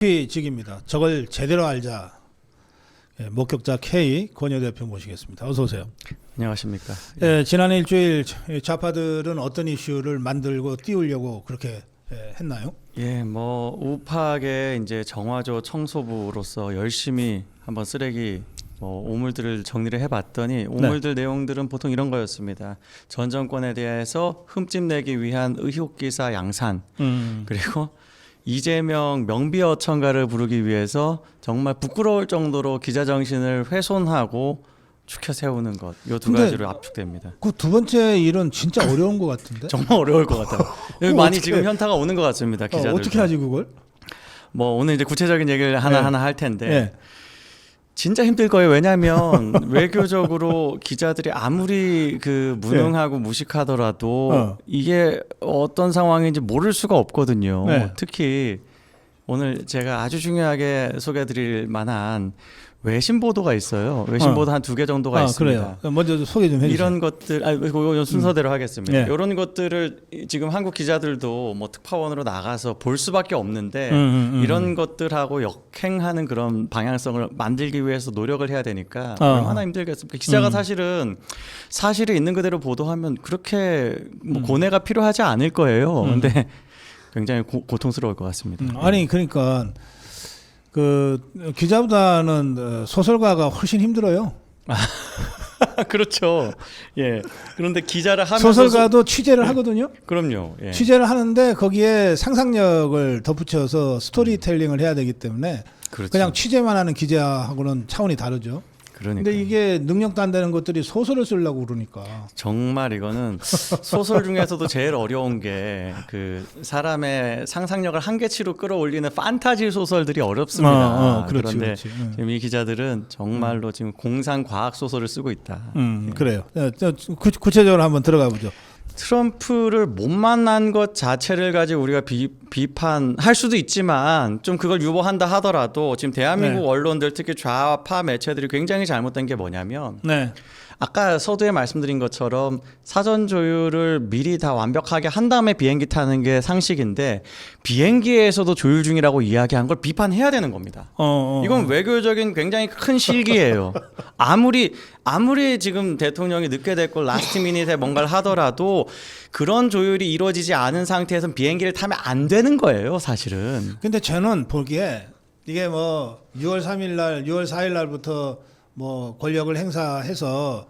직입니다. 저걸 제대로 알자. 목격자 K 권여 대표 모시겠습니다. 어서 오세요. 안녕하십니까. 지난 일주일 좌파들은 어떤 이슈를 만들고 띄우려고 그렇게 했나요? 뭐 우파계 이제 정화조 청소부로서 열심히 한번 쓰레기 오물들을 정리를 해봤더니 오물들 내용들은 보통 이런 거였습니다. 전 정권에 대해서 흠집 내기 위한 의혹 기사 양산, 그리고 이재명 명비어천가를 부르기 위해서 정말 부끄러울 정도로 기자 정신을 훼손하고 추켜 세우는 것, 이 두 가지로 압축됩니다. 그 두 번째 일은 진짜 어려운 것 같은데? 정말 어려울 것 같아요. 여기 많이 지금 현타가 오는 것 같습니다. 기자들. 어떻게 하지 그걸? 뭐 오늘 이제 구체적인 얘기를 하나하나 할 텐데 진짜 힘들 거예요. 왜냐하면 외교적으로 기자들이 아무리 그 무능하고 무식하더라도 이게 어떤 상황인지 모를 수가 없거든요. 특히 오늘 제가 아주 중요하게 소개해드릴 만한 외신 보도가 있어요. 외신 보도 한 2개 정도가 있습니다. 그래요. 먼저 소개 좀 해주세요. 이런 것들, 이건 순서대로 하겠습니다. 이런 것들을 지금 한국 기자들도 뭐 특파원으로 나가서 볼 수밖에 없는데 이런 것들하고 역행하는 그런 방향성을 만들기 위해서 노력을 해야 되니까 얼마나 힘들겠습니까? 기자가 사실은 사실이 있는 그대로 보도하면 그렇게 뭐 고뇌가 필요하지 않을 거예요. 근데 굉장히 고통스러울 것 같습니다. 아니 그러니까 그 기자보다는 소설가가 훨씬 힘들어요. 그렇죠. 그런데 기자를 하면서 소설가도 취재를 하거든요. 그럼요. 취재를 하는데 거기에 상상력을 덧붙여서 스토리텔링을 해야 되기 때문에 그렇죠. 그냥 취재만 하는 기자하고는 차원이 다르죠. 그러니까. 근데 이게 능력도 안 되는 것들이 소설을 쓰려고 그러니까 정말 이거는 소설 중에서도 제일 어려운 게 그 사람의 상상력을 한계치로 끌어올리는 판타지 소설들이 어렵습니다. 그렇지, 그런데 그렇지. 지금 이 기자들은 정말로 지금 공상 과학 소설을 쓰고 있다. 그래요. 구체적으로 한번 들어가 보죠. 트럼프를 못 만난 것 자체를 가지고 우리가 비판할 수도 있지만 좀 그걸 유보한다 하더라도 지금 대한민국 언론들 특히 좌파 매체들이 굉장히 잘못된 게 뭐냐면 아까 서두에 말씀드린 것처럼 사전 조율을 미리 다 완벽하게 한 다음에 비행기 타는 게 상식인데 비행기에서도 조율 중이라고 이야기한 걸 비판해야 되는 겁니다. 이건 외교적인 굉장히 큰 실기예요. 아무리 지금 대통령이 늦게 됐고 라스트 미닛에 뭔가를 하더라도 그런 조율이 이루어지지 않은 상태에서는 비행기를 타면 안 되는 거예요, 사실은. 근데 저는 보기에 이게 뭐 6월 3일 날, 6월 4일 날부터 뭐 권력을 행사해서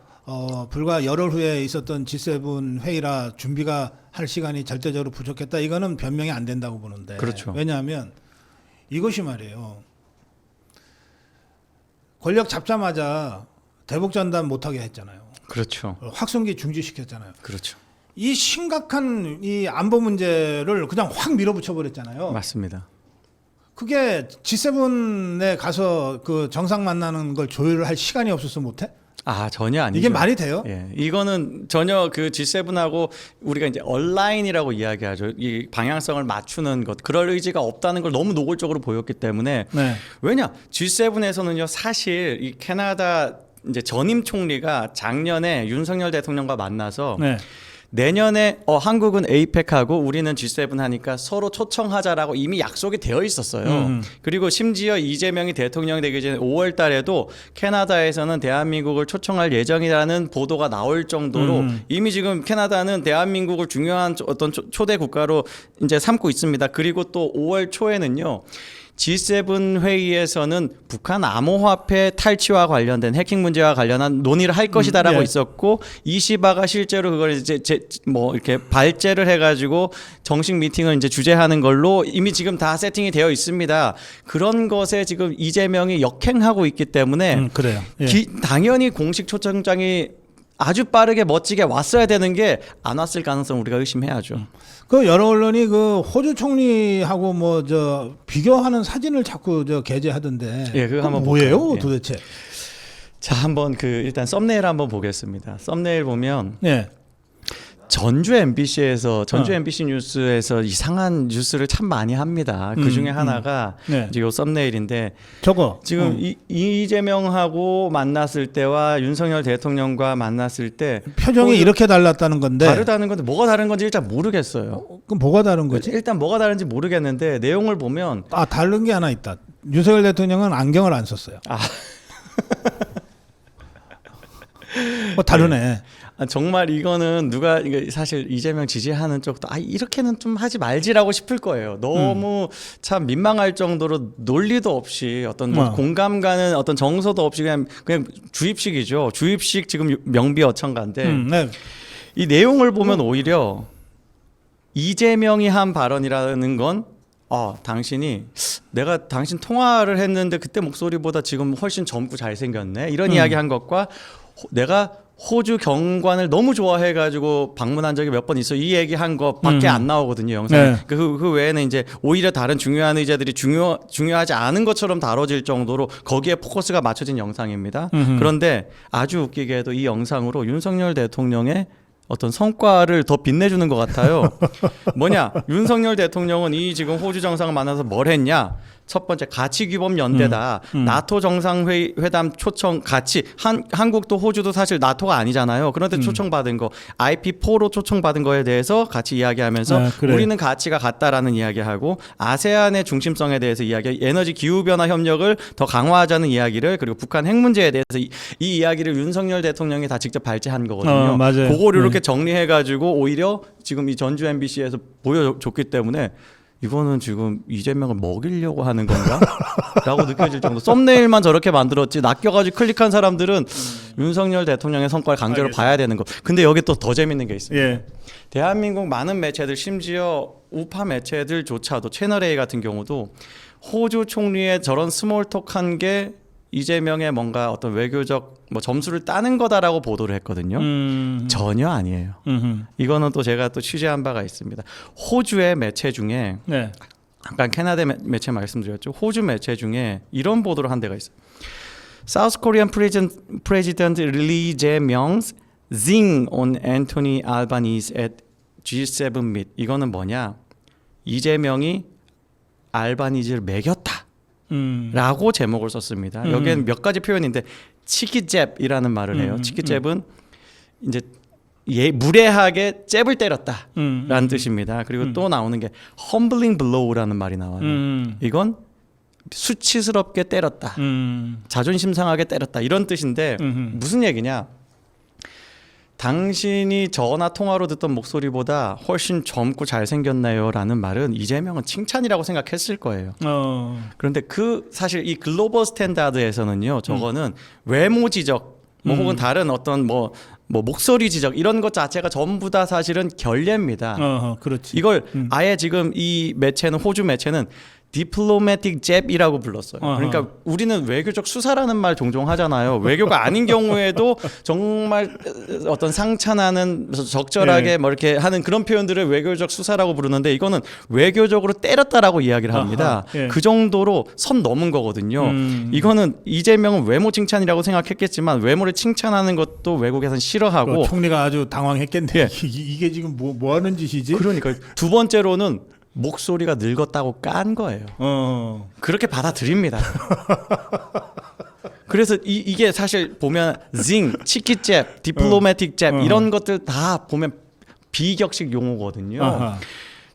불과 열흘 후에 있었던 G7 회의라 준비가 할 시간이 절대적으로 부족했다. 이거는 변명이 안 된다고 보는데. 그렇죠. 왜냐하면 이것이 말이에요. 권력 잡자마자 대북 전단 못하게 했잖아요. 그렇죠. 확성기 중지시켰잖아요. 그렇죠. 이 심각한 이 안보 문제를 그냥 확 밀어붙여 버렸잖아요. 맞습니다. 그게 G7에 가서 그 정상 만나는 걸 조율을 할 시간이 없어서 못해? 전혀 아니죠. 이게 말이 돼요? 이거는 전혀 그 G7하고 우리가 이제 얼라인이라고 이야기하죠. 이 방향성을 맞추는 것, 그럴 의지가 없다는 걸 너무 노골적으로 보였기 때문에 왜냐 G7에서는요 사실 이 캐나다 이제 전임 총리가 작년에 윤석열 대통령과 만나서 내년에 한국은 에이펙하고 우리는 G7 하니까 서로 초청하자라고 이미 약속이 되어 있었어요. 그리고 심지어 이재명이 대통령이 되기 전에 5월 달에도 캐나다에서는 대한민국을 초청할 예정이라는 보도가 나올 정도로 이미 지금 캐나다는 대한민국을 중요한 어떤 초대 국가로 이제 삼고 있습니다. 그리고 또 5월 초에는요. G7 회의에서는 북한 암호화폐 탈취와 관련된 해킹 문제와 관련한 논의를 할 것이다라고 있었고 이시바가 실제로 그걸 이제 뭐 이렇게 발제를 해가지고 정식 미팅을 이제 주재하는 걸로 이미 지금 다 세팅이 되어 있습니다. 그런 것에 지금 이재명이 역행하고 있기 때문에 그래요. 당연히 공식 초청장이 아주 빠르게 멋지게 왔어야 되는 게 안 왔을 가능성 우리가 의심해야죠. 그 여러 언론이 그 호주 총리하고 뭐 저 비교하는 사진을 자꾸 게재하던데. 그거 한번 뭐예요, 볼까요? 도대체? 자, 한번 일단 썸네일 한번 보겠습니다. 썸네일 보면 전주 MBC 뉴스에서 이상한 뉴스를 참 많이 합니다. 그 중에 하나가 네. 이제 요 썸네일인데 저거 지금 이재명하고 만났을 때와 윤석열 대통령과 만났을 때 표정이 이렇게 달랐다는 건데 다르다는 건데 뭐가 다른 건지 일단 모르겠어요. 그럼 뭐가 다른 거지? 일단 뭐가 다른지 모르겠는데 내용을 보면 다른 게 하나 있다. 윤석열 대통령은 안경을 안 썼어요. 다르네. 정말 이거는 누가 사실 이재명 지지하는 쪽도 이렇게는 좀 하지 말지라고 싶을 거예요. 너무 참 민망할 정도로 논리도 없이 어떤 뭐 공감 가는 어떤 정서도 없이 그냥 주입식이죠. 주입식 지금 명비어천가인데 네. 이 내용을 보면 오히려 이재명이 한 발언이라는 건 당신이 내가 당신 통화를 했는데 그때 목소리보다 지금 훨씬 젊고 잘생겼네 이런 이야기 한 것과 내가 호주 경관을 너무 좋아해가지고 방문한 적이 몇 번 있어 이 얘기한 것밖에 안 나오거든요 영상에. 네. 그 외에는 이제 오히려 다른 중요한 의제들이 중요하지 않은 것처럼 다뤄질 정도로 거기에 포커스가 맞춰진 영상입니다. 그런데 아주 웃기게도 이 영상으로 윤석열 대통령의 어떤 성과를 더 빛내주는 것 같아요. 뭐냐? 윤석열 대통령은 이 지금 호주 정상을 만나서 뭘 했냐? 첫 번째 가치규범 연대다. 나토 정상회담 초청 같이 한국도 호주도 사실 나토가 아니잖아요. 그런데 초청받은 거 IP4로 초청받은 거에 대해서 같이 이야기하면서 그래. 우리는 가치가 같다라는 이야기하고 아세안의 중심성에 대해서 이야기, 에너지 기후 변화 협력을 더 강화하자는 이야기를 그리고 북한 핵 문제에 대해서 이 이야기를 윤석열 대통령이 다 직접 발제한 거거든요. 맞아요. 그거를 이렇게 정리해가지고 오히려 지금 이 전주 MBC에서 보여줬기 때문에. 이거는 지금 이재명을 먹이려고 하는 건가? 라고 느껴질 정도. 썸네일만 저렇게 만들었지 낚여가지고 클릭한 사람들은 윤석열 대통령의 성과를 강제로 봐야 되는 거. 근데 여기 또 더 재밌는 게 있습니다. 예. 대한민국 많은 매체들 심지어 우파 매체들조차도 채널A 같은 경우도 호주 총리의 저런 스몰톡한 게 이재명의 뭔가 어떤 외교적 뭐 점수를 따는 거다라고 보도를 했거든요. 전혀 아니에요. 이거는 또 제가 또 취재한 바가 있습니다. 호주의 매체 중에 네. 아까 캐나다 매체 말씀드렸죠. 호주 매체 중에 이런 보도를 한 데가 있어요. South Korean President Lee Jae-myung's zing on Anthony Albanese at G7 meet. 이거는 뭐냐? 이재명이 알바니즈를 매겼다. 라고 제목을 썼습니다. 여기엔 몇 가지 표현인데 치키잽이라는 말을 해요. 치키잽은 이제 무례하게 잽을 때렸다라는 뜻입니다. 그리고 또 나오는 게 humbling blow라는 말이 나와요. 이건 수치스럽게 때렸다. 자존심 상하게 때렸다. 이런 뜻인데 무슨 얘기냐? 당신이 전화 통화로 듣던 목소리보다 훨씬 젊고 잘생겼나요? 라는 말은 이재명은 칭찬이라고 생각했을 거예요. 그런데 사실 이 글로벌 스탠다드에서는요, 저거는 외모 지적, 혹은 다른 어떤 뭐 목소리 지적 이런 것 자체가 전부 다 사실은 결례입니다. 그렇지. 이걸 아예 지금 이 매체는 호주 매체는 디플로매틱 잽이라고 불렀어요. 그러니까 우리는 외교적 수사라는 말 종종 하잖아요. 외교가 아닌 경우에도 정말 어떤 상찬하는 적절하게 뭐 이렇게 하는 그런 표현들을 외교적 수사라고 부르는데 이거는 외교적으로 때렸다라고 이야기를 합니다. 그 정도로 선 넘은 거거든요. 이거는 이재명은 외모 칭찬이라고 생각했겠지만 외모를 칭찬하는 것도 외국에서는 싫어하고 총리가 아주 당황했겠네. 이게 지금 뭐 하는 짓이지? 그러니까 두 번째로는 목소리가 늙었다고 깐 거예요. 그렇게 받아들입니다. 그래서 이게 사실 보면 zing, 치키잽, 디플로매틱 잽 이런 것들 다 보면 비격식 용어거든요.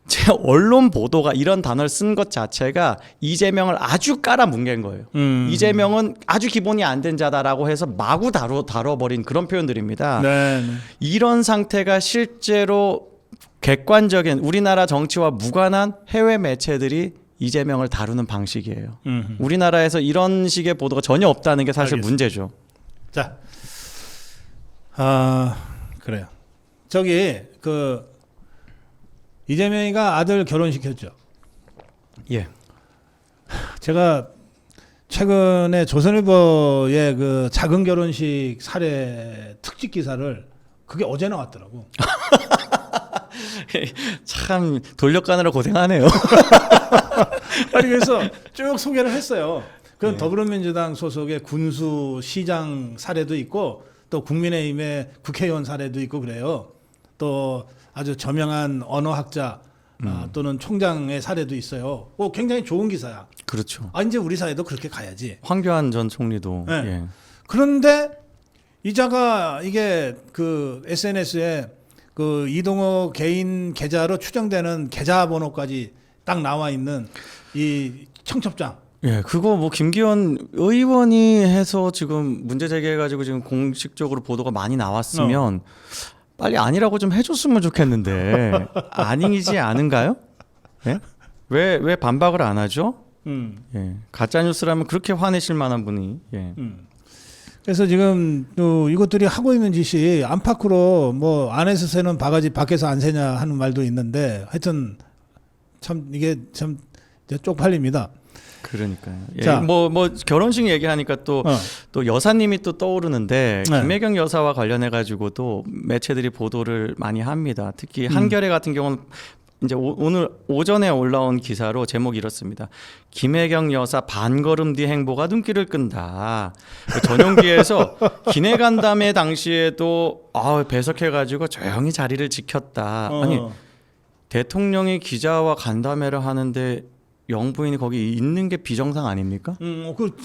제 언론 보도가 이런 단어를 쓴 것 자체가 이재명을 아주 깔아뭉갠 거예요. 이재명은 아주 기본이 안 된 자다라고 해서 마구 다뤄버린 그런 표현들입니다. 네. 이런 상태가 실제로 객관적인 우리나라 정치와 무관한 해외 매체들이 이재명을 다루는 방식이에요. 우리나라에서 이런 식의 보도가 전혀 없다는 게 사실 알겠습니다. 문제죠. 자, 그래요. 저기 이재명이가 아들 결혼시켰죠. 예. 제가 최근에 조선일보의 그 작은 결혼식 사례 특집 기사를 그게 어제 나왔더라고. 참 돌려가느라 고생하네요. 아니 그래서 쭉 소개를 했어요. 그건 더불어민주당 소속의 군수 시장 사례도 있고 또 국민의힘의 국회의원 사례도 있고 그래요. 또 아주 저명한 언어학자 또는 총장의 사례도 있어요. 굉장히 좋은 기사야. 그렇죠. 이제 우리 사회도 그렇게 가야지. 황교안 전 총리도. 네. 예. 그런데 이자가 이게 그 SNS에 그 이동호 개인 계좌로 추정되는 계좌번호까지 딱 나와 있는 이 청첩장. 예, 그거 뭐 김기현 의원이 해서 지금 문제 제기해가지고 지금 공식적으로 보도가 많이 나왔으면 빨리 아니라고 좀 해줬으면 좋겠는데 아니지 않은가요? 예? 왜 반박을 안 하죠? 예, 가짜 뉴스라면 그렇게 화내실 만한 분이. 예. 그래서 지금 또 이것들이 하고 있는 짓이 안팎으로 뭐 안에서 새는 바가지 밖에서 안 새냐 하는 말도 있는데 하여튼 참 이게 참 쪽팔립니다. 그러니까요. 예, 자. 뭐 결혼식 얘기하니까 또 여사님이 또 떠오르는데 네. 김혜경 여사와 관련해 가지고도 매체들이 보도를 많이 합니다. 특히 한겨레 같은 경우는 이제 오늘 오전에 올라온 기사로 제목이 이렇습니다. 김혜경 여사 반걸음 뒤 행보가 눈길을 끈다. 전용기에서 기내 간담회 당시에도 배석해가지고 조용히 자리를 지켰다. 아니 대통령이 기자와 간담회를 하는데 영부인이 거기 있는 게 비정상 아닙니까?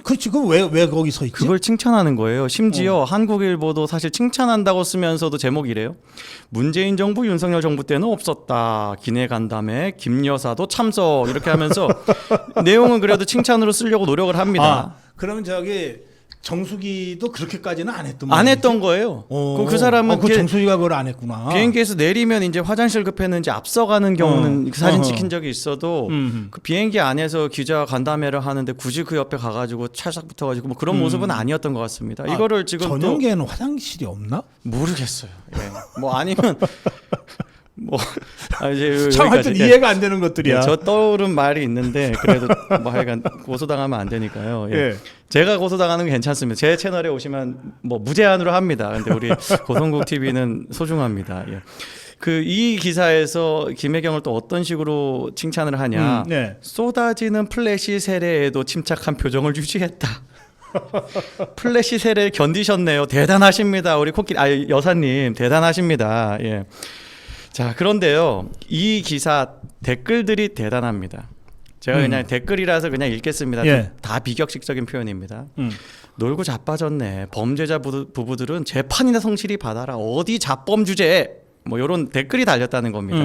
그렇지. 그 왜 거기 서 있지? 그걸 칭찬하는 거예요. 심지어 한국일보도 사실 칭찬한다고 쓰면서도 제목이 이래요. 문재인 정부, 윤석열 정부 때는 없었다. 기내 간담회, 김 여사도 참석. 이렇게 하면서 내용은 그래도 칭찬으로 쓰려고 노력을 합니다. 그러면 정수기도 그렇게까지는 안 했던 안 했던 거예요. 그 사람은 정수기가 그걸 안 했구나. 비행기에서 내리면 이제 화장실 급했는지 앞서가는 경우는 그 사진 찍힌 적이 있어도 그 비행기 안에서 기자 간담회를 하는데 굳이 그 옆에 가가지고 찰싹 붙어가지고 뭐 그런 모습은 아니었던 것 같습니다. 이거를 지금 전용기에는 화장실이 없나? 모르겠어요. 예. 뭐 아니면 이제 참 하여튼 이해가 안 되는 것들이야. 예, 저 떠오른 말이 있는데 그래도 뭐 하여간 고소당하면 안 되니까요. 예. 예. 제가 고소당하는 건 괜찮습니다. 제 채널에 오시면 뭐 무제한으로 합니다. 근데 우리 고성국 TV는 소중합니다. 예. 이 기사에서 김혜경을 또 어떤 식으로 칭찬을 하냐. 네. 쏟아지는 플래시 세례에도 침착한 표정을 유지했다. 플래시 세례를 견디셨네요. 대단하십니다. 우리 여사님 대단하십니다. 예. 자, 그런데요. 이 기사 댓글들이 대단합니다. 제가 그냥 댓글이라서 그냥 읽겠습니다. 예. 다 비격식적인 표현입니다. 놀고 자빠졌네. 범죄자 부부들은 재판이나 성실히 받아라. 어디 자범 주제에 뭐 이런 댓글이 달렸다는 겁니다.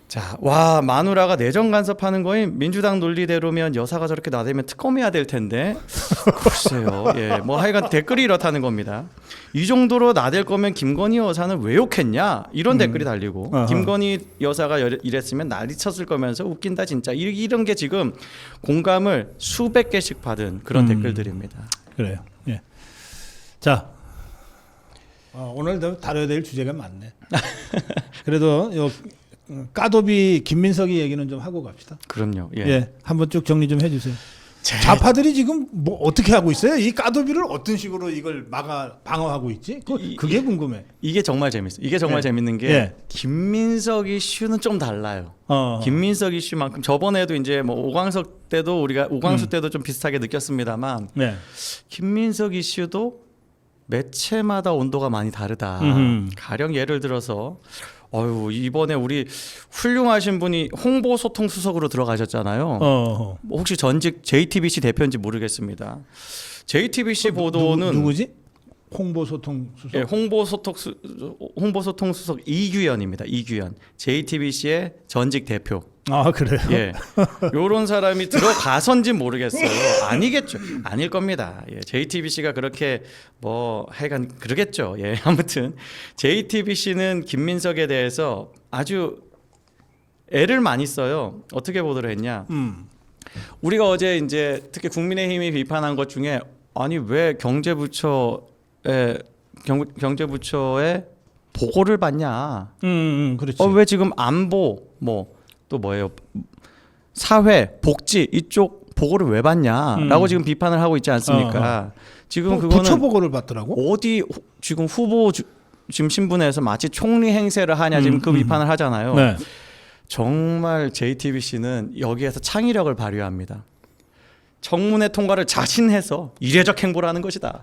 자, 마누라가 내정 간섭하는 거인 민주당 논리대로면 여사가 저렇게 나대면 특검해야 될 텐데 글쎄요. 예, 뭐 하여간 댓글이 이렇다는 겁니다. 이 정도로 나댈 거면 김건희 여사는 왜 욕했냐 이런 댓글이 달리고 김건희 여사가 이랬으면 난리 쳤을 거면서 웃긴다 진짜 이런 게 지금 공감을 수백 개씩 받은 그런 댓글들입니다. 그래요. 예. 자, 오늘 다뤄야 될 주제가 많네. 그래도 까도비 김민석이 얘기는 좀 하고 갑시다. 그럼요. 예. 예, 한번 쭉 정리 좀 해주세요. 좌파들이 지금 뭐 어떻게 하고 있어요? 이 까도비를 어떤 식으로 이걸 방어하고 있지? 그게 궁금해. 이게 정말 재밌어요. 이게 정말 재밌는 게 김민석 이슈는 좀 달라요. 김민석 이슈만큼 저번에도 이제 뭐 오광석 때도 우리가 오광수 때도 좀 비슷하게 느꼈습니다만 김민석 이슈도 매체마다 온도가 많이 다르다. 가령 예를 들어서 이번에 우리 훌륭하신 분이 홍보소통수석으로 들어가셨잖아요. 혹시 전직 JTBC 대표인지 모르겠습니다. JTBC 보도는 누구지? 홍보소통수석. 예, 홍보소통수석 이규현입니다. 이규현. JTBC의 전직 대표. 그래요? 예. 요런 사람이 들어가선지 모르겠어요. 아니겠죠. 아닐 겁니다. 예. JTBC가 그렇게 하여간 그러겠죠. 예. 아무튼 JTBC는 김민석에 대해서 아주 애를 많이 써요. 어떻게 보도를 했냐? 우리가 어제 이제 특히 국민의힘이 비판한 것 중에 왜 경제부처의 보고를 받냐? 그렇지. 왜 지금 안보 또 뭐예요? 사회, 복지 이쪽 보고를 왜 받냐라고 지금 비판을 하고 있지 않습니까? 지금 그거는 부처 보고를 받더라고. 어디 지금 후보 지금 신분에서 마치 총리 행세를 하냐 지금 그 비판을 하잖아요. 네. 정말 JTBC는 여기에서 창의력을 발휘합니다. 청문회 통과를 자신해서 이례적 행보를 하는 것이다.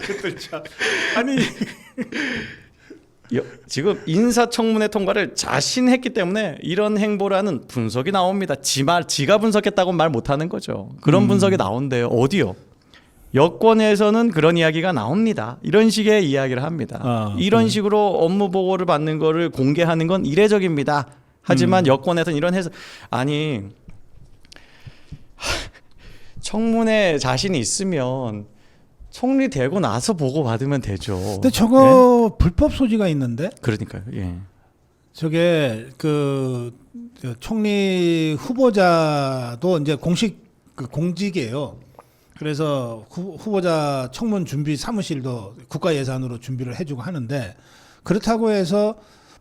그것들 참. 아니 지금 인사청문회 통과를 자신했기 때문에 이런 행보를 하는 분석이 나옵니다. 지가 분석했다고 말 못하는 거죠. 그런 분석이 나온대요. 어디요? 여권에서는 그런 이야기가 나옵니다. 이런 식의 이야기를 합니다. 이런 식으로 업무 보고를 받는 거를 공개하는 건 이례적입니다. 하지만 여권에서는 이런 해석 아니 청문회 자신이 있으면 총리 되고 나서 보고 받으면 되죠. 근데 저거 불법 소지가 있는데? 그러니까요. 예. 저게 그 총리 후보자도 이제 공식 공직이에요. 그래서 후보자 청문 준비 사무실도 국가 예산으로 준비를 해주고 하는데 그렇다고 해서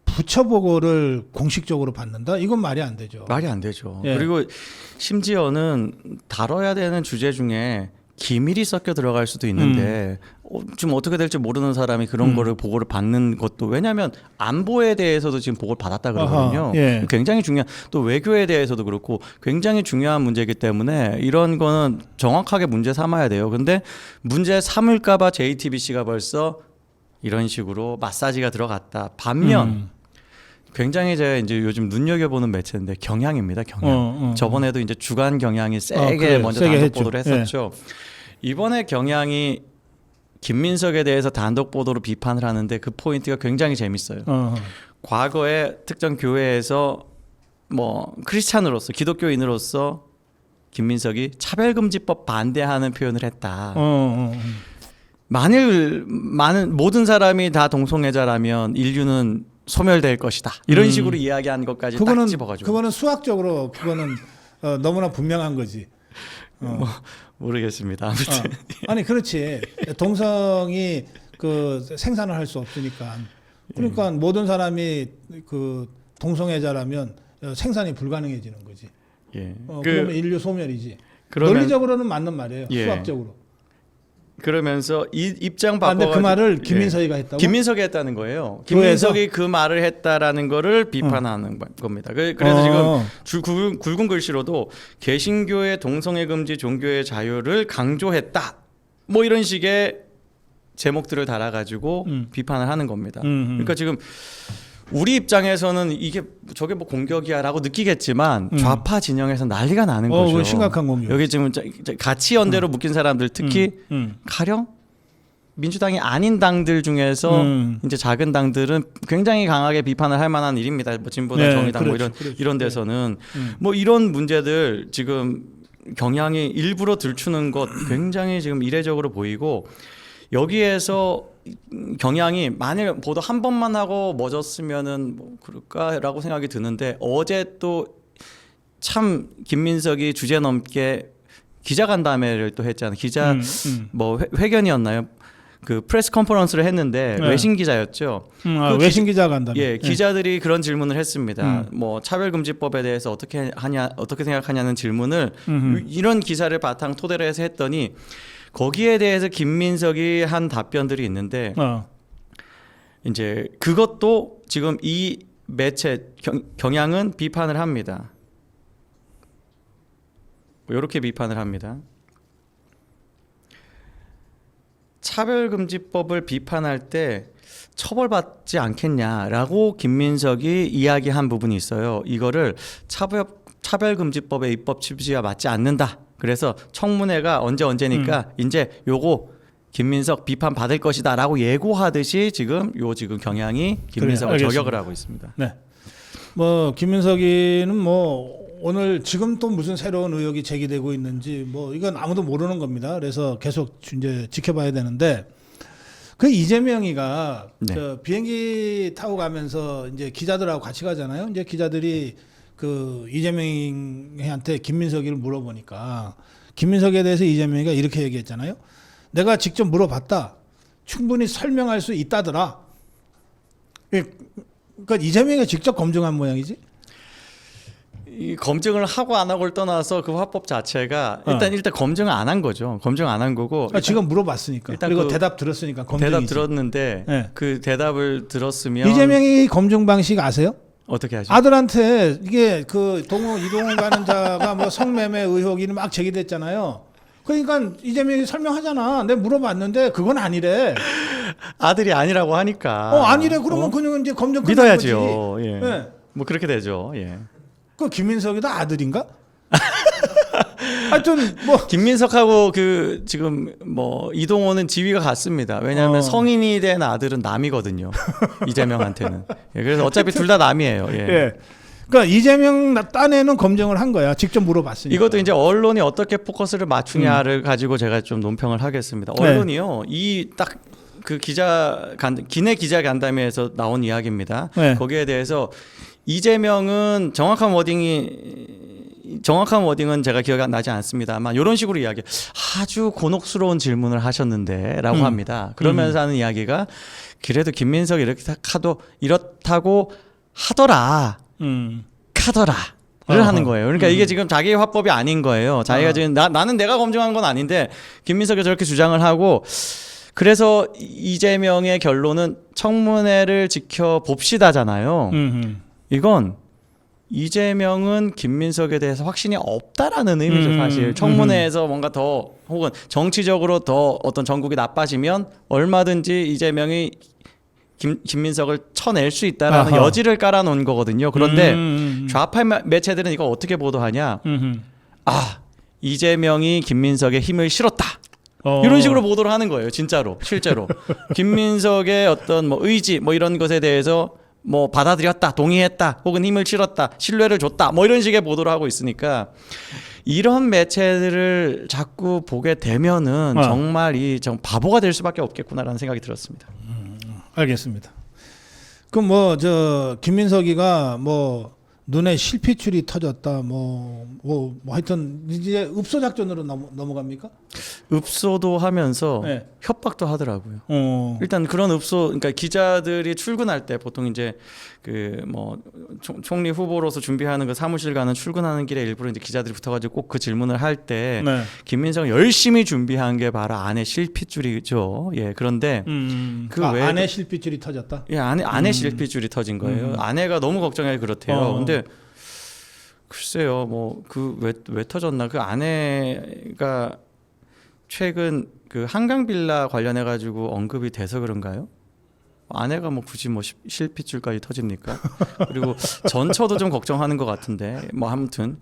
부처 보고를 공식적으로 받는다? 이건 말이 안 되죠. 말이 안 되죠. 예. 그리고 심지어는 다뤄야 되는 주제 중에 기밀이 섞여 들어갈 수도 있는데 지금 어떻게 될지 모르는 사람이 그런 거를 보고를 받는 것도 왜냐하면 안보에 대해서도 지금 보고를 받았다 그러거든요. 예. 굉장히 중요한 또 외교에 대해서도 그렇고 굉장히 중요한 문제이기 때문에 이런 거는 정확하게 문제 삼아야 돼요. 근데 문제 삼을까봐 JTBC가 벌써 이런 식으로 마사지가 들어갔다. 반면 굉장히 제가 이제 요즘 눈여겨보는 매체인데 경향입니다. 경향. 저번에도 이제 주간 경향이 세게 그래, 먼저 세게 단독 보도를 했죠. 했었죠. 이번에 경향이 김민석에 대해서 단독 보도로 비판을 하는데 그 포인트가 굉장히 재밌어요. 과거에 특정 교회에서 뭐 크리스찬으로서 기독교인으로서 김민석이 차별금지법 반대하는 표현을 했다. 만일 모든 사람이 다 동성애자라면 인류는 소멸될 것이다. 이런 식으로 이야기한 것까지 딱 집어가지고. 그거는 수학적으로 그거는 너무나 분명한 거지. 모르겠습니다. 아무튼 아니 그렇지. 동성이 그 생산을 할 수 없으니까. 그러니까 모든 사람이 그 동성애자라면 생산이 불가능해지는 거지. 예. 그러면 인류 소멸이지. 그러면, 논리적으로는 맞는 말이에요. 예. 수학적으로. 그러면서 이 입장 바꿔. 근데 그 말을 김민석이가 했다고? 김민석이 했다는 거예요. 김민석이 그 말을 했다라는 거를 비판하는 겁니다. 그래서 지금 굵은 글씨로도 개신교의 동성애 금지 종교의 자유를 강조했다. 뭐 이런 식의 제목들을 달아가지고 비판을 하는 겁니다. 그러니까 지금 우리 입장에서는 저게 뭐 공격이야라고 느끼겠지만 좌파 진영에서 난리가 나는 거죠. 심각한 공격. 여기 지금 가치 연대로 묶인 사람들 특히 가령 민주당이 아닌 당들 중에서 이제 작은 당들은 굉장히 강하게 비판을 할 만한 일입니다. 뭐 진보당, 정의당 그렇죠, 뭐 이런 데서는 뭐 이런 문제들 지금 경향이 일부러 들추는 것 굉장히 지금 이례적으로 보이고 여기에서 경향이 만일 보도 한 번만 하고 멎었으면은 뭐 그럴까라고 생각이 드는데 어제 또 참 김민석이 주제 넘게 기자간담회를 또 했잖아요. 기자 뭐 회견이었나요? 그 프레스 컨퍼런스를 했는데 외신 기자였죠. 외신 기자 간담회. 예, 기자들이 그런 질문을 했습니다. 뭐 차별금지법에 대해서 어떻게 생각하냐는 질문을 이런 기사를 바탕 토대로 해서 했더니 거기에 대해서 김민석이 한 답변들이 있는데 이제 그것도 지금 이 매체 경향은 비판을 합니다. 이렇게 비판을 합니다. 차별금지법을 비판할 때 처벌받지 않겠냐라고 김민석이 이야기한 부분이 있어요. 이거를 차별금지법의 입법 취지와 맞지 않는다. 그래서 청문회가 언제니까 이제 요거 김민석 비판 받을 것이다라고 예고하듯이 지금 경향이 김민석을 저격을 하고 있습니다. 네. 뭐 김민석이는 뭐 오늘 지금 또 무슨 새로운 의혹이 제기되고 있는지 뭐 이건 아무도 모르는 겁니다. 그래서 계속 이제 지켜봐야 되는데 그 이재명이가 네. 저 비행기 타고 가면서 이제 기자들하고 같이 가잖아요. 이제 기자들이 그 이재명한테 김민석이를 물어보니까 김민석에 대해서 이재명이가 이렇게 얘기했잖아요. 내가 직접 물어봤다. 충분히 설명할 수 있다더라. 그러니까 이재명이 직접 검증한 모양이지. 이 검증을 하고 안 하고를 떠나서 그 화법 자체가 일단 검증을 안 한 거죠. 검증 안 한 거고. 지금 물어봤으니까. 그리고 대답 들었으니까 검증이지. 대답 들었는데 네. 그 대답을 들었으면 이재명이 검증 방식 아세요? 어떻게 하죠? 아들한테 이게 그 이동훈 가는 자가 뭐 성매매 의혹이 막 제기됐잖아요. 그러니까 이재명이 설명하잖아. 내가 물어봤는데 그건 아니래. 아들이 아니라고 하니까. 아니래. 그러면 그냥 이제 검증 끝난 믿어야죠. 거지. 예. 네. 뭐 그렇게 되죠. 예. 그 김민석이도 아들인가? 하여튼 뭐 김민석하고 그 지금 뭐 이동호는 지위가 같습니다. 왜냐하면 성인이 된 아들은 남이거든요. 이재명한테는. 예, 그래서 어차피 둘 다 남이에요. 예. 예. 그러니까 이재명 딴에는 검증을 한 거야. 직접 물어봤으니까. 이것도 이제 언론이 어떻게 포커스를 맞추냐를 가지고 제가 좀 논평을 하겠습니다. 언론이요. 이 딱 그 기내 기자 간담회에서 나온 이야기입니다. 네. 거기에 대해서 이재명은 정확한 워딩은 제가 기억이 나지 않습니다만 이런 식으로 이야기. 아주 곤혹스러운 질문을 하셨는데라고 합니다. 그러면서 하는 이야기가 그래도 김민석이 이렇다고 하더라. 카더라를 하는 거예요. 그러니까 이게 지금 자기의 화법이 아닌 거예요. 자기가 지금 나는 내가 검증한 건 아닌데 김민석이 저렇게 주장을 하고 그래서 이재명의 결론은 청문회를 지켜봅시다잖아요. 이건 이재명은 김민석에 대해서 확신이 없다라는 의미죠. 사실 청문회에서 뭔가 더 혹은 정치적으로 더 어떤 전국이 나빠지면 얼마든지 이재명이 김민석을 쳐낼 수 있다라는 여지를 깔아놓은 거거든요. 그런데 좌파 매체들은 이거 어떻게 보도하냐? 이재명이 김민석의 힘을 실었다. 이런 식으로 보도를 하는 거예요. 진짜로, 실제로 김민석의 어떤 뭐 의지, 뭐 이런 것에 대해서 뭐 받아들였다, 동의했다, 혹은 힘을 실었다, 신뢰를 줬다, 뭐 이런 식의 보도를 하고 있으니까 이런 매체들을 자꾸 보게 되면은 정말 좀 바보가 될 수밖에 없겠구나라는 생각이 들었습니다. 알겠습니다. 그럼 뭐 저 김민석이가 뭐 눈에 실핏줄이 터졌다 뭐 하여튼 이제 읍소 작전으로 넘어갑니까? 읍소도 하면서 네. 협박도 하더라고요. 일단 그런 그러니까 기자들이 출근할 때 보통 이제 그 뭐 총리 후보로서 준비하는 그 사무실 가는 출근하는 길에 일부러 이제 기자들이 붙어가지고 꼭 그 질문을 할 때 네. 김민석은 열심히 준비한 게 바로 안에 실핏줄이죠. 예, 그런데 그 외에 안에 실핏줄이 터졌다. 예, 안에 실핏줄이 터진 거예요. 아내가 너무 걱정해 그렇대요. 근데 글쎄요, 뭐 그 왜 터졌나? 그 아내가 최근 그 한강 빌라 관련해 가지고 언급이 돼서 그런가요? 아내가 뭐 굳이 뭐 실핏줄까지 터집니까? 그리고 전처도 좀 걱정하는 것 같은데 뭐 아무튼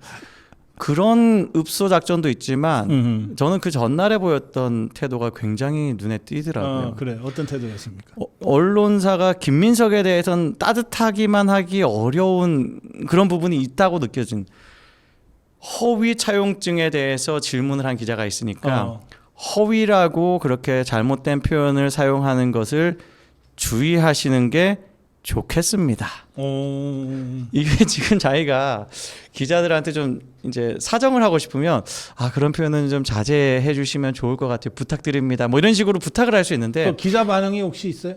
그런 읍소 작전도 있지만 저는 그 전날에 보였던 태도가 굉장히 눈에 띄더라고요. 그래 어떤 태도였습니까? 언론사가 김민석에 대해서는 따뜻하기만 하기 어려운 그런 부분이 있다고 느껴진 허위 차용증에 대해서 질문을 한 기자가 있으니까 허위라고 그렇게 잘못된 표현을 사용하는 것을 주의하시는 게 좋겠습니다. 이게 지금 자기가 기자들한테 좀 이제 사정을 하고 싶으면 그런 표현은 좀 자제해 주시면 좋을 것 같아요. 부탁드립니다. 뭐 이런 식으로 부탁을 할 수 있는데 기자 반응이 혹시 있어요?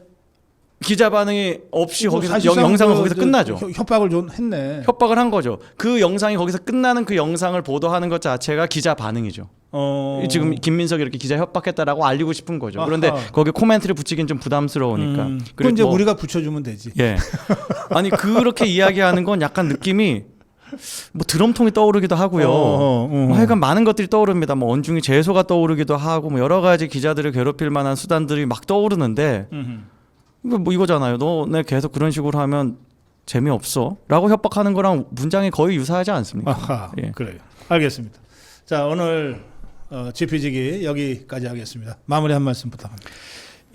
기자 반응이 없이 거기서 영상은 거기서 끝나죠. 협박을 좀 했네. 협박을 한 거죠. 그 영상이 거기서 끝나는 그 영상을 보도하는 것 자체가 기자 반응이죠. 지금 김민석이 이렇게 기자 협박했다라고 알리고 싶은 거죠. 그런데 거기 코멘트를 붙이긴 좀 부담스러우니까. 그건 이제 우리가 붙여주면 되지. 예. 아니 그렇게 이야기하는 건 약간 느낌이 뭐 드럼통이 떠오르기도 하고요. 하여간 많은 것들이 떠오릅니다. 뭐 언중이 재소가 떠오르기도 하고 뭐 여러 가지 기자들을 괴롭힐 만한 수단들이 막 떠오르는데. 뭐 이거잖아요. 너네 계속 그런 식으로 하면 재미없어라고 협박하는 거랑 문장이 거의 유사하지 않습니까? 예. 그래요. 알겠습니다. 자 오늘 지피지기 여기까지 하겠습니다. 마무리 한 말씀 부탁합니다.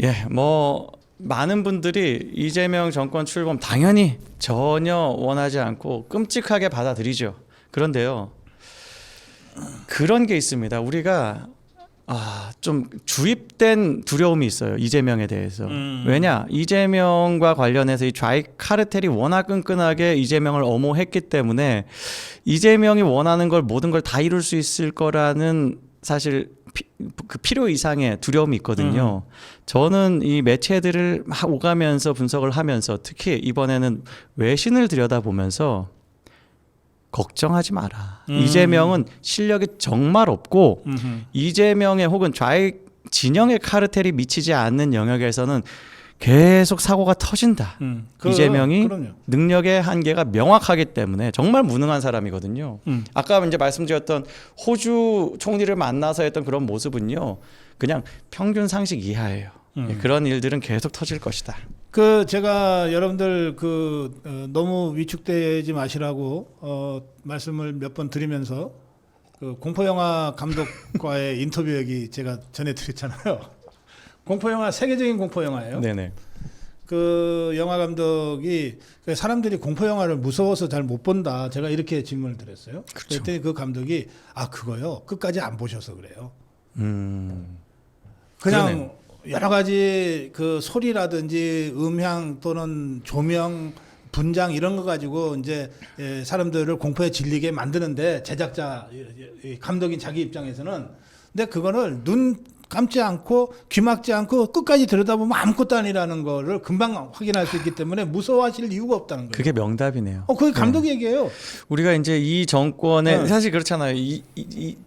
예, 뭐 많은 분들이 이재명 정권 출범 당연히 전혀 원하지 않고 끔찍하게 받아들이죠. 그런데요, 그런 게 있습니다. 우리가 좀 주입된 두려움이 있어요. 이재명에 대해서. 왜냐? 이재명과 관련해서 이 좌익 카르텔이 워낙 끈끈하게 이재명을 엄호했기 때문에 이재명이 원하는 걸 모든 걸 다 이룰 수 있을 거라는 사실 그 필요 이상의 두려움이 있거든요. 저는 이 매체들을 막 오가면서 분석을 하면서 특히 이번에는 외신을 들여다보면서 걱정하지 마라. 이재명은 실력이 정말 없고 이재명의 혹은 좌익 진영의 카르텔이 미치지 않는 영역에서는 계속 사고가 터진다. 이재명이 그럼요. 능력의 한계가 명확하기 때문에 정말 무능한 사람이거든요. 아까 이제 말씀드렸던 호주 총리를 만나서 했던 그런 모습은요, 그냥 평균 상식 이하예요. 예, 그런 일들은 계속 터질 것이다. 그 제가 여러분들 너무 위축되지 마시라고 말씀을 몇 번 드리면서 그 공포 영화 감독과의 인터뷰 얘기 제가 전해드렸잖아요. 공포 영화 세계적인 공포 영화예요. 네네. 그 영화 감독이 사람들이 공포 영화를 무서워서 잘 못 본다. 제가 이렇게 질문을 드렸어요. 그렇죠. 그랬더니 그 감독이 그거요. 끝까지 안 보셔서 그래요. 그냥 그러네요. 여러 가지 그 소리라든지 음향 또는 조명 분장 이런 거 가지고 이제 사람들을 공포에 질리게 만드는데 제작자 감독인 자기 입장에서는 근데 그거를 눈 감지 않고 귀 막지 않고 끝까지 들여다보면 아무것도 아니라는 거를 금방 확인할 수 있기 때문에 무서워하실 이유가 없다는 거예요. 그게 명답이네요. 그게 감독 얘기예요. 우리가 이제 이 정권에 네. 사실 그렇잖아요. 이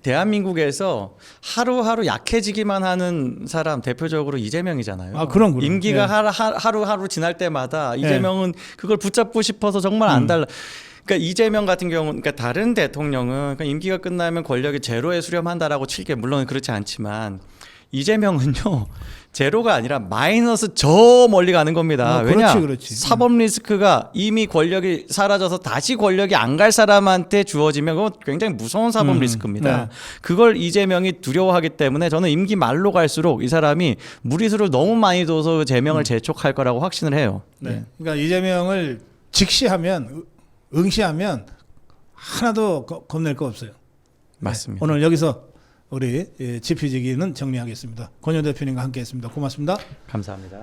대한민국에서 하루하루 약해지기만 하는 사람 대표적으로 이재명이잖아요. 그럼. 임기가 네. 하루하루 지날 때마다 이재명은 그걸 붙잡고 싶어서 정말 안 달라. 그러니까 이재명 같은 경우는 그러니까 다른 대통령은 그러니까 임기가 끝나면 권력이 제로에 수렴한다라고 칠게 물론 그렇지 않지만 이재명은요. 제로가 아니라 마이너스 저 멀리 가는 겁니다. 왜냐? 그렇지. 사법 리스크가 이미 권력이 사라져서 다시 권력이 안 갈 사람한테 주어지면 그건 굉장히 무서운 사법 리스크입니다. 네. 그걸 이재명이 두려워하기 때문에 저는 임기 말로 갈수록 이 사람이 무리수를 너무 많이 둬서 제명을 재촉할 거라고 확신을 해요. 네. 그러니까 이재명을 직시하면 응시하면 하나도 겁낼 거 없어요. 맞습니다. 오늘 여기서 우리 지피지기는 정리하겠습니다. 권효 대표님과 함께했습니다. 고맙습니다. 감사합니다.